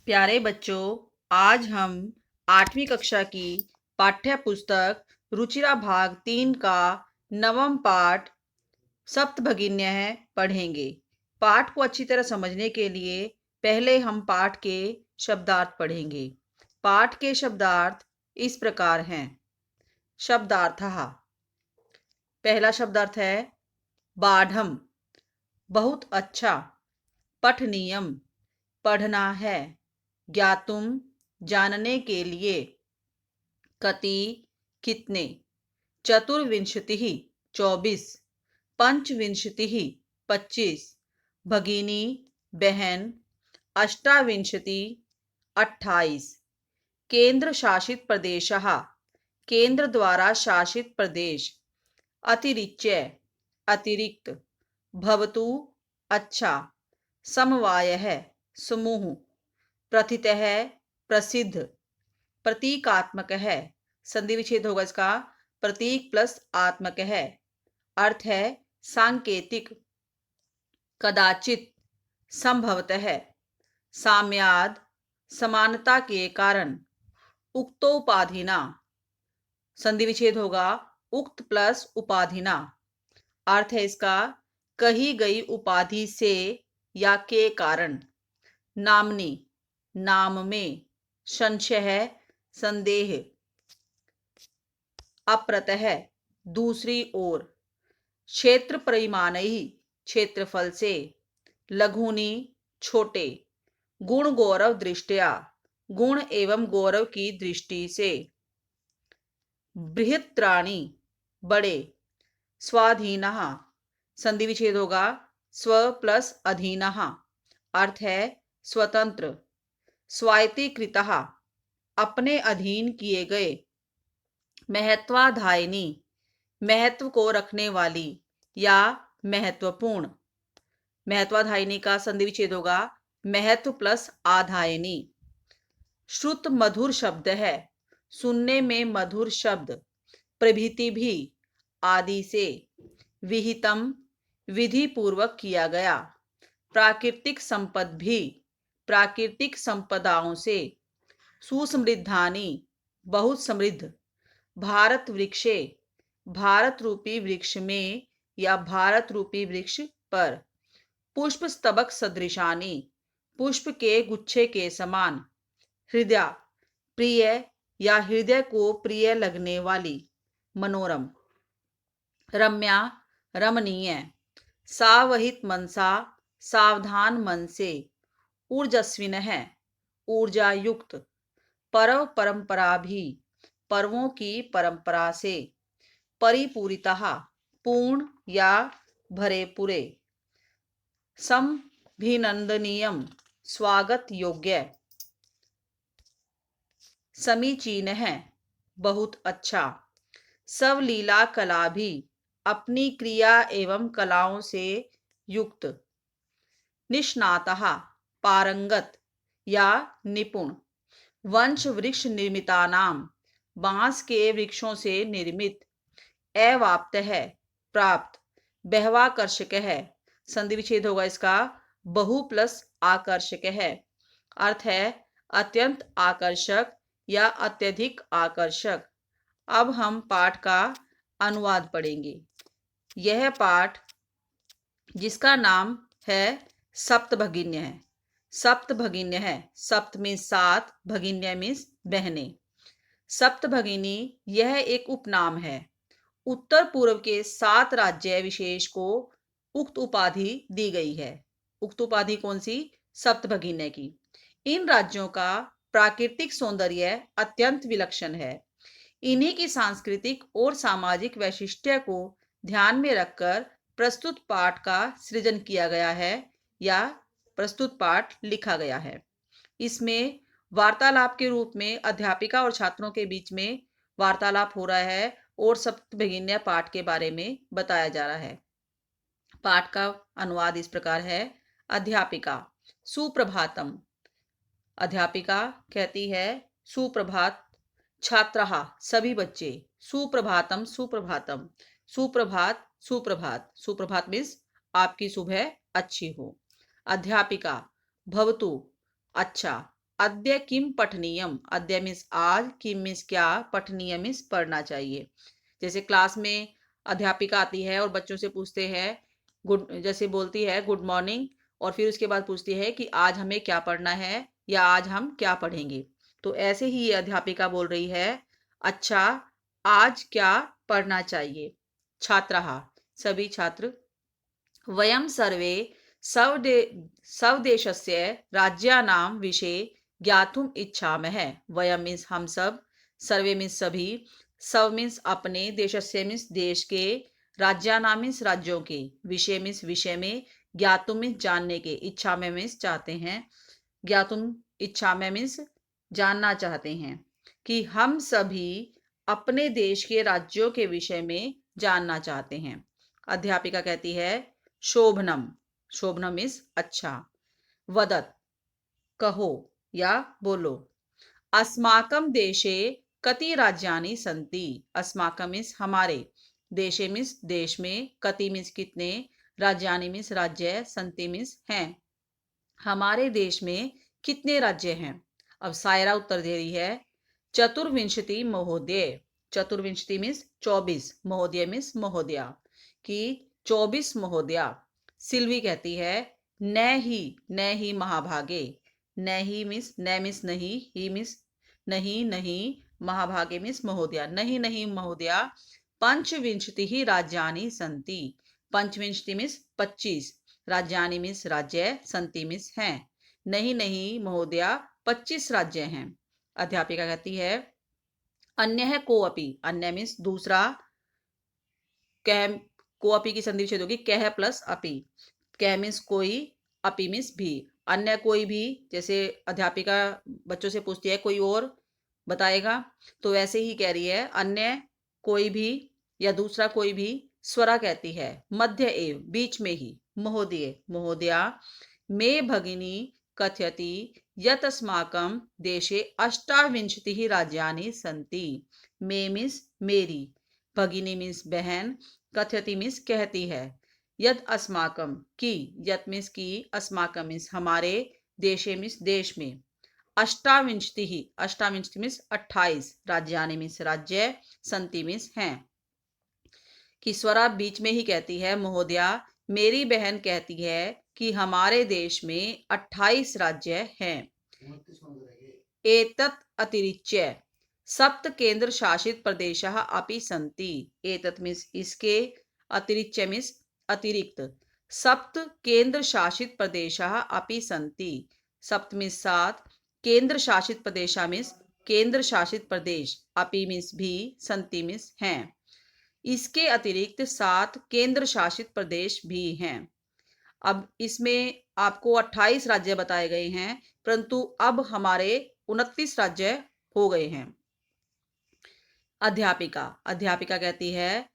प्यारे बच्चों, आज हम 8वीं कक्षा की पाठ्य पुस्तक रुचिरा भाग 3 का नवम पाठ सप्तभगिन्य पढ़ेंगे। पाठ को अच्छी तरह समझने के लिए पहले हम पाठ के शब्दार्थ पढ़ेंगे। पाठ के शब्दार्थ इस प्रकार हैं। शब्दार्थः। पहला शब्दार्थ है बाढ़म, बहुत अच्छा। पठनीयम, पढ़ना है। ज्ञातुम, जानने के लिए। कति, कितने। चतुर्विंशतिः, 24। पंचविंशतिः, 25। भगिनी, बहन। अष्टाविंशति, 28। केंद्र शासित प्रदेशः, केंद्र द्वारा शासित प्रदेश। अतिरिच्य, अतिरिक्त। भवतु, अच्छा। समवायः, समूह। प्रथितः, प्रसिद्ध। प्रतीकात्मक है, संधि विच्छेद होगा इसका। प्रतीक प्लस आत्मक है। अर्थ है सांकेतिक। कदाचित, संभवतः। साम्याद, समानता के कारण। उक्तोपाधिना, संधि विच्छेद होगा उक्त प्लस उपाधिना। अर्थ है इसका कही गई उपाधि से या के कारण। नामनी, नाम में। संशय, संदेह। अप्रतः, दूसरी ओर। क्षेत्र परिमाणैः, क्षेत्रफल से। लघुनी, छोटे। गुण गौरव दृष्टया, गुण एवं गौरव की दृष्टि से। बृहत्त्राणि, बड़े। स्वाधीनः, संधि विच्छेद होगा स्व प्लस अधीनः। अर्थ है स्वतंत्र। स्वायत्तीकृतः, अपने अधीन किए गए। महत्वाधायिनी, महत्व को रखने वाली या महत्वपूर्ण। महत्वाधायिनी का संधि विच्छेद होगा महत्व प्लस आधायिनी। श्रुत मधुर शब्द है, सुनने में मधुर शब्द। प्रभृति भी, आदि से। विहितम, विधि पूर्वक किया गया। प्राकृतिक संपद भी, प्राकृतिक संपदाओं से। सुसमृद्धानि, बहुत समृद्ध। भारत वृक्षे, भारत रूपी वृक्ष में या भारत रूपी वृक्ष पर। पुष्प स्तबक सदृशानि, पुष्प के गुच्छे के समान। हृदय, प्रिय या हृदय को प्रिय लगने वाली। मनोरम। रम्या, रमणीय। सावहित मनसा, सावधान मन से। ऊर्जस्विन है, ऊर्जा युक्त। पर्व परंपरा भी, पर्वों की परंपरा से। परिपूरितः, पूर्ण या भरे पूरे। समभिनंदनीयम, स्वागत योग्य। समीचीन है, बहुत अच्छा। सवलीला कला भी, अपनी क्रिया एवं कलाओं से युक्त। निष्णातः, पारंगत या निपुण। वंश वृक्ष निर्मितानाम, बांस के वृक्षों से निर्मित। अवाप्त है, प्राप्त। बहवाकर्षक है, संधि विच्छेद होगा इसका बहु प्लस आकर्षक है। अर्थ है अत्यंत आकर्षक या अत्यधिक आकर्षक। अब हम पाठ का अनुवाद पढ़ेंगे। यह पाठ जिसका नाम है सप्तभगिन्य है। सप्तभगिन्य है, सप्त मीन्स सात, भगिन्य मीन्स बहने। सप्तभगिनी यह एक उपनाम है। उत्तर पूर्व के 7 राज्य विशेष को उक्त उपाधि दी गई है। उक्त उपाधि कौन सी? सप्तभगिन्य की। इन राज्यों का प्राकृतिक सौंदर्य अत्यंत विलक्षण है। इन्हीं की सांस्कृतिक और सामाजिक वैशिष्ट्य को ध्यान में रखकर प्रस्तुत पाठ का सृजन किया गया है या प्रस्तुत पाठ लिखा गया है। इसमें वार्तालाप के रूप में अध्यापिका और छात्रों के बीच में वार्तालाप हो रहा है और सप्तभगिन्य पाठ के बारे में बताया जा रहा है। पाठ का अनुवाद इस प्रकार है। अध्यापिका, सुप्रभातम। अध्यापिका कहती है सुप्रभात। छात्राः, सभी बच्चे। सुप्रभातम, सुप्रभातम। सुप्रभात, सुप्रभात। सुप्रभात मीन्स आपकी सुबह अच्छी हो। अध्यापिका, भवतु, अच्छा। अद्य किम पठनीयम, अद्य मीन्स आज, किम मीन्स क्या, पठनीयम मीन्स पढ़ना चाहिए। जैसे क्लास में अध्यापिका आती है और बच्चों से पूछते हैं, गुड, जैसे बोलती है गुड मॉर्निंग, और फिर उसके बाद पूछती है कि आज हमें क्या पढ़ना है या आज हम क्या पढ़ेंगे। तो ऐसे ही ये अध्यापिका बोल रही है, अच्छा आज क्या पढ़ना चाहिए। छात्राः, सभी छात्र, वयं सर्वे स्वदे स्वदेशस्य राज्यानां विषये ज्ञातुम् इच्छामः। वयं मीन्स हम सब, सर्वे मीन्स सभी, स्व मीन्स अपने, देशस्य मीन्स देश के, राज्यानां मीन्स राज्यों के, विषय मीन्स विषय में, ज्ञातुम मीन्स जानने के, इच्छा में मीन्स चाहते हैं, ज्ञातुम इच्छा में मीन्स जानना चाहते हैं, कि हम सभी अपने देश के राज्यों के विषय में जानना चाहते हैं। अध्यापिका कहती है, शोभनम, शोभनम इज अच्छा, वदत कहो या बोलो, अस्माकं देशे कति राज्यानि सन्ति, अस्माकं मीन्स हमारे, देशे मीन्स देश में, कति मीन्स कितने, राज्यानि मीन्स राज्य, सन्ति मीन्स हैं, हमारे देश में कितने राज्य हैं। अब सायरा उत्तर दे रही है, चतुर्विंशति महोदय, चतुर्विंशति मीन्स 24, महोदय मीन्स महोदया, कि 24 महोदया। सिल्वी कहती है, न ही महाभागे, न ही मीन्स, न मीन्स नहीं, ही मीन्स नहीं, नहीं, महाभागे मीन्स महोदया, नहीं नहीं महोदया, पंचविंशति ही राज्यानि सन्ति, पंचविंशति मीन्स 25, राज्यानि मीन्स राज्य, सन्ति मीन्स हैं, नहीं नहीं महोदया 25 राज्य हैं। अध्यापिका कहती है, अन्य है कोअपि, अन्य मीन्स दूसरा, कह, कोअपि की संधि विच्छेद होगी कह प्लस अपि, कह मीन्स कोई, अपि मीन्स भी, अन्य कोई भी, जैसे अध्यापिका बच्चों से पूछती है कोई और बताएगा, तो वैसे ही कह रही है, अन्य कोई भी या दूसरा कोई भी, स्वरा कहती है मध्य एव, बीच में ही, महोदय महोदया, मे भगिनी कथयति यत् अस्माकं देशे अष्टाविंशतिः राज्यानि सन्ति, मे मीन्स मेरी, भगिनी मीन्स बहन, कथयति मीन्स कहती है, यद अस्माकम की, यत मीन्स की, अस्माकम मीन्स हमारे, देशे मीन्स देश में, अष्टाविंशति ही, अष्टाविंशति मीन्स 28, राज्यानि मीन्स राज्य, संति मीन्स हैं, कि स्वरा बीच में ही कहती है, महोदया मेरी बहन कहती है कि हमारे देश में 28 राज्य हैं। एतत् अतिरिच्य सप्त केंद्र शासित प्रदेशः अपि सन्ति, एतत् मीन्स इसके, अतिरिच्य मीन्स अतिरिक्त, सप्त केंद्र शासित प्रदेशः अपि सन्ति, सप्त मीन्स 7, केंद्र शासित प्रदेशः मीन्स केंद्र शासित प्रदेश, अपि मीन्स भी, सन्ति मीन्स हैं, इसके अतिरिक्त 7 केंद्र शासित प्रदेश भी हैं। अब इसमें आपको 28 राज्य बताए गए हैं, परंतु अब हमारे 29 राज्य हो गए हैं। अध्यापिका, अध्यापिका कहती है,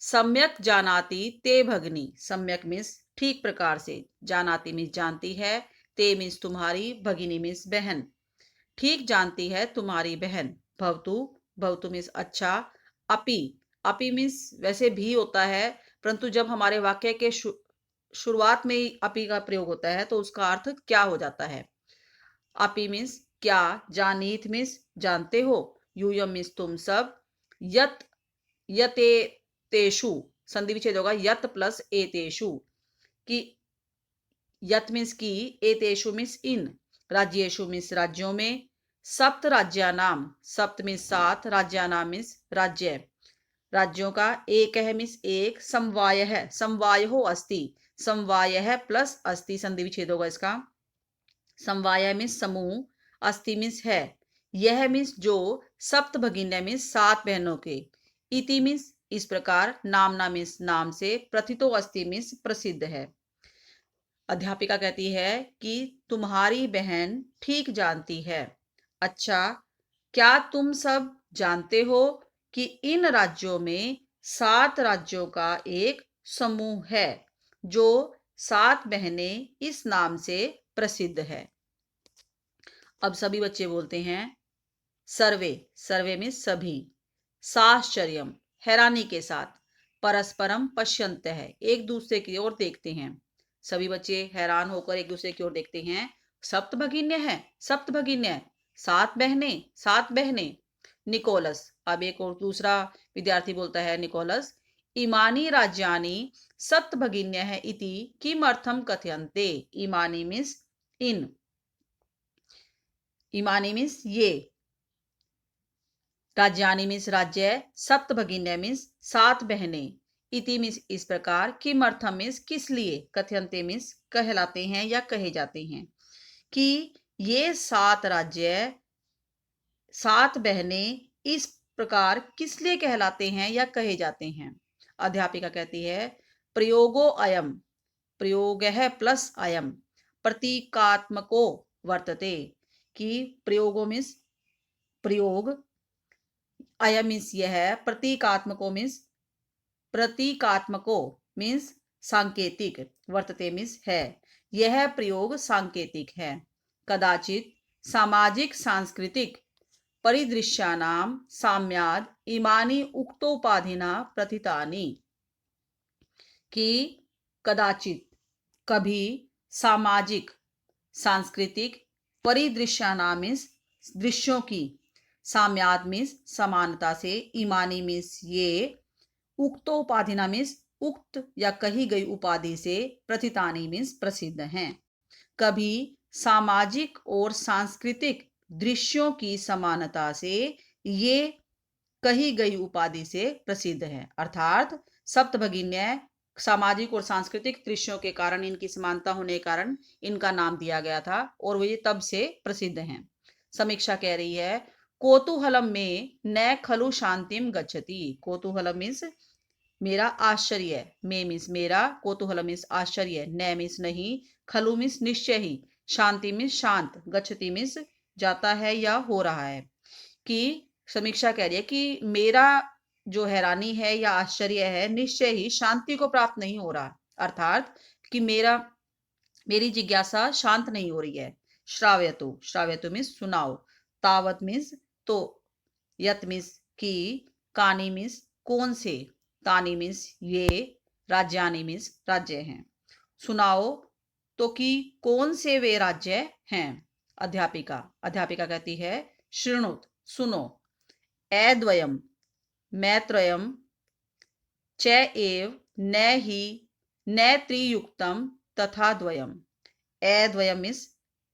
सम्यक जानाति ते भगिनी, सम्यक मीन्स ठीक प्रकार से, जानाति मीन्स जानती है, ते मीन्स तुम्हारी, भगिनी मीन्स बहन, ठीक जानती है तुम्हारी बहन, भवतु, भवतु मीन्स अच्छा, अपि, अपि मीन्स वैसे भी होता है, परंतु जब हमारे वाक्य के शुरुआत में ही अपि का प्रयोग होता है तो उसका अर्थ क्या हो जाता है। अपि मीन्स क्या, जानीत मीन्स जानते हो, यूयम मीन्स तुम सब, यत, यते तेषु, संधि विच्छेद होगा यत प्लस एतेषु, कि यत मीन्स की, एतेषु मीन्स इन, राज्येषु मीन्स राज्यों में, सप्त राज्यानाम, सप्त मीन्स 7, राज्यानाम मीन्स राज्य, राज्यों का, एक है मीन्स एक, समवायः, समवायो अस्ति, समवायः प्लस अस्ति, संधि विच्छेद होगा इसका, समवाय मीन्स समूह, अस्ति मीन्स है, यह मीन्स जो, सप्त भगिन्य मीन्स 7 बहनों के, इति मीन्स इस प्रकार, नामना मीन्स नाम से, प्रथितो अस्ति मीन्स प्रसिद्ध है। अध्यापिका कहती है कि तुम्हारी बहन ठीक जानती है। अच्छा, क्या तुम सब जानते हो कि इन राज्यों में 7 राज्यों का एक समूह है जो 7 बहनें इस नाम से प्रसिद्ध है। अब सभी बच्चे बोलते हैं, सर्वे, सर्वे में सभी, साश्चर्यम, हैरानी के साथ, परस्परम पश्यन्तः, एक दूसरे की ओर देखते हैं, सभी बच्चे हैरान होकर एक दूसरे की ओर देखते हैं, सप्त भगिन्य है, सप्त भगिन्य, सात बहनें, सात बहनें। निकोलस, अब एक और दूसरा विद्यार्थी बोलता है, निकोलस, इमानी राज्यानि सप्त भगिन्य है इति किमर्थम कथयन्ते। इमानी मीन्स इन, इमानी मीन्स ये, राज्यानि मीन्स राज्य, सप्त भगिन्य मीन्स सात बहनें, इति मीन्स इस प्रकार, किमर्थम मीन्स किस लिए, कथयन्ते मीन्स कहलाते हैं या कहे जाते हैं, कि ये सात राज्य, सात बहनें इस प्रकार किस लिए कहलाते हैं या कहे जाते हैं। अध्यापिका कहती है, प्रयोगो अयम, प्रयोग है प्लस अयम, प्रतीकात्मको वर्तते, कि प्रयोगो मीन्स प्रयोग, अयम मीन्स यह, प्रतीकात्मको मीन्स प्रतीकात्मको मीन्स सांकेतिक, वर्तते मीन्स है, यह प्रयोग सांकेतिक है। कदाचित सामाजिक सांस्कृतिक परिदृश्यानां साम्याद इमानी उक्तोपाधिना प्रथितानि, कि कदाचित कभी सामाजिक सांस्कृतिक परिदृश्यानां मीन्स दृश्यों की, साम्याद मीन्स समानता से, इमानी मीन्स ये, उक्तोपाधिना मीन्स उक्त या कही गई उपाधि से, प्रथितानि मीन्स प्रसिद्ध हैं। कभी सामाजिक और सांस्कृतिक दृश्यों की समानता से ये कही गई उपाधि से प्रसिद्ध है। अर्थात सप्तभगिन्य सामाजिक और सांस्कृतिक दृश्यों के कारण, इनकी समानता होने के कारण इनका नाम दिया गया था और वे तब से प्रसिद्ध हैं। समीक्षा कह रही है, कोतूहलम में न खलु शांतिम गच्छति। कोतूहलम मीन्स मेरा आश्चर्य, में मीन्स मेरा, कोतूहलम मीन्स आश्चर्य, न मीन्स नहीं, खलु मीन्स निश्चय ही, शांति मीन्स शांत, गच्छति मीन्स जाता है या हो रहा है। कि समीक्षा कह रही है कि मेरा जो हैरानी है या आश्चर्य है, निश्चय ही शांति को प्राप्त नहीं हो रहा, अर्थात कि मेरी जिज्ञासा शांत नहीं हो रही है। श्राव्यतु, श्राव्यतु मीन्स सुनाओ, तावत मीन्स तो, यत मीन्स की, कानी मीन्स कौन से, तानी मीन्स ये, राज्यानि मीन्स राज्य हैं। सुनाओ तो कि कौन से वे राज्य हैं। अध्यापिका, अध्यापिका कहती है, शृणुत सुनो, एद्वयम मैत्रयम, च एव न ही न त्रियुक्तम तथा द्वयम। एद्वयम मीन्स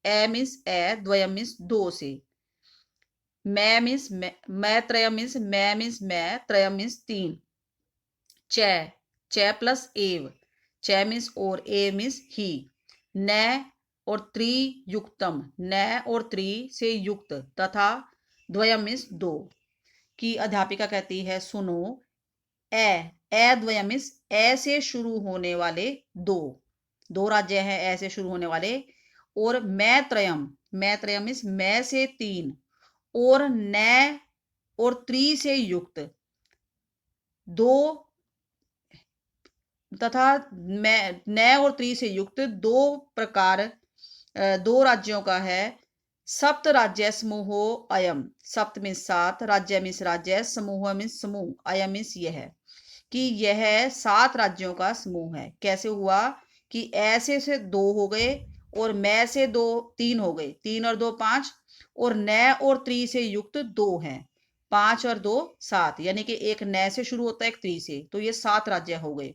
ए मीन्स ए, द्वयम मीन्स दो से, मैं मीन्स मैत्रयम मीन्स मैं मीन्स मैं, त्रयम मीन्स तीन, च प्लस एव, च मीन्स और, ए मीन्स ही, न और त्रियुक्तम, न और त्रि से युक्त, तथा द्वयम मीन्स दो। की अध्यापिका कहती है, सुनो, ए द्वयम मीन्स ए से शुरू होने वाले दो राज्य हैं, ए से शुरू होने वाले, और मैं त्रयम मीन्स मैं से तीन, और न और त्रि से युक्त दो, तथा न और त्रि से युक्त दो प्रकार, दो राज्यों का है। सप्त राज्य समूहो अयम, सप्त मीन्स सात, राज्य मीन्स राज्य, समूह मीन्स समूह, अयम मीन्स यह है, कि यह सात राज्यों का समूह है। कैसे हुआ कि ऐसे से दो हो गए, और मैं से दो तीन हो गए, तीन और दो पांच, और न और त्रि से युक्त दो हैं, पांच और दो सात, यानी कि एक न से शुरू होता है, एक त्रि से, तो ये सात राज्य हो गए।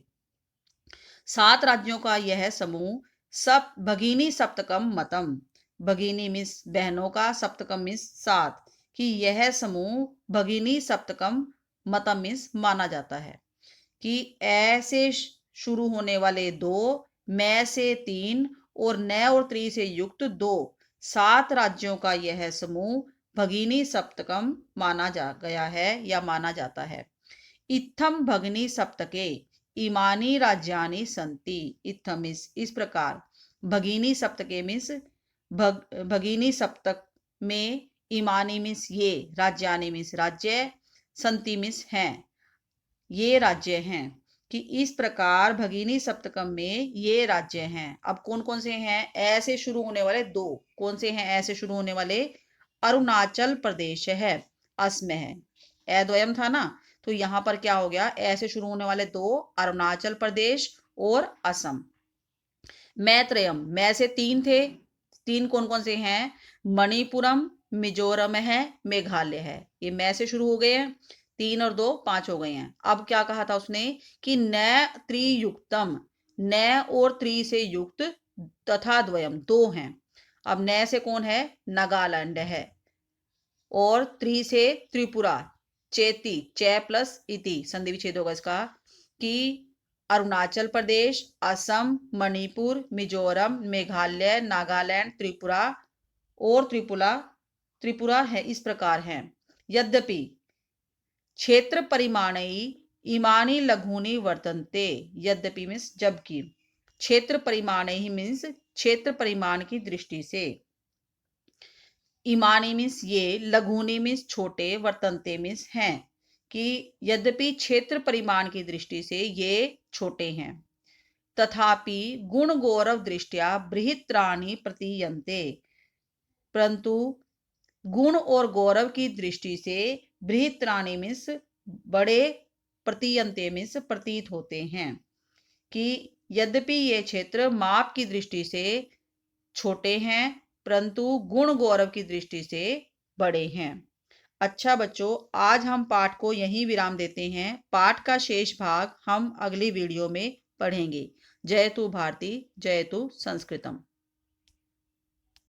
सात राज्यों का यह समूह सप भगिनी सप्तकम मतम, भगिनी मिस बहनों का, सप्तकम मिस सात, कि यह समूह भगिनी सप्तकम मतम मिस माना जाता है। कि ऐसे शुरू होने वाले दो, मैं से तीन, और न और त्रि से युक्त दो, सात राज्यों का यह समूह भगिनी सप्तकम माना जा गया है या माना जाता है। इत्थम भगिनी सप्तके इमानी राज्यानि संति। इत्थम इस प्रकार, भगिनी सप्तके मीन्स भगिनी सप्तक में, इमानी मीन्स ये, राज्यानि मीन्स राज्य, संति मीन्स हैं, ये राज्य हैं, कि इस प्रकार भगिनी सप्तकम में ये राज्य हैं। अब कौन कौन से हैं, ऐसे शुरू होने वाले दो, कौन से हैं ऐसे शुरू होने वाले, अरुणाचल प्रदेश है, असम है, अद्वयम था ना, तो यहां पर क्या हो गया, ऐसे शुरू होने वाले दो, अरुणाचल प्रदेश और असम। मैत्रयम, मैं से तीन थे, तीन कौन कौन से हैं? मणिपुरम, मिजोरम है, मेघालय है। ये मैं से शुरू हो गए हैं, 3 और 2 5 हो गए हैं। अब क्या कहा था उसने कि न त्रियुक्तम, न और त्रि से युक्त तथा द्वयम, 2 हैं। अब न से कौन है? नागालैंड है। और त्रि से त्रिपुरा, चेती, च प्लस इति संधि विच्छेद होगा इसका, कि अरुणाचल प्रदेश, असम, मणिपुर, मिजोरम, मेघालय, नागालैंड, त्रिपुरा और त्रिपुरा है, इस प्रकार है। यद्यपि क्षेत्र परिमाणई इमानी लघुनी वर्तन्ते, यद्यपि मीन्स जबकि, क्षेत्र परिमाणई मीन्स क्षेत्र परिमाण की दृष्टि से, इमानी मीन्स ये, लघुनी मीन्स छोटे, वर्तन्ते मीन्स हैं, कि यद्यपि क्षेत्र परिमाण की दृष्टि से ये छोटे हैं, तथापि गुण गौरव दृष्टिया बृहत्राणि प्रतीयन्ते, परंतु गुण और गौरव की दृष्टि से बृहत्राणि मीन्स बड़े, प्रतीयन्ते मीन्स प्रतीत होते हैं, कि यद्यपि ये क्षेत्र माप की दृष्टि से छोटे हैं परंतु गुण गौरव की दृष्टि से बड़े हैं। अच्छा बच्चों, आज हम पाठ को यहीं विराम देते हैं। पाठ का शेष भाग हम अगली वीडियो में पढ़ेंगे। जय तु भारती, जय तु संस्कृतम।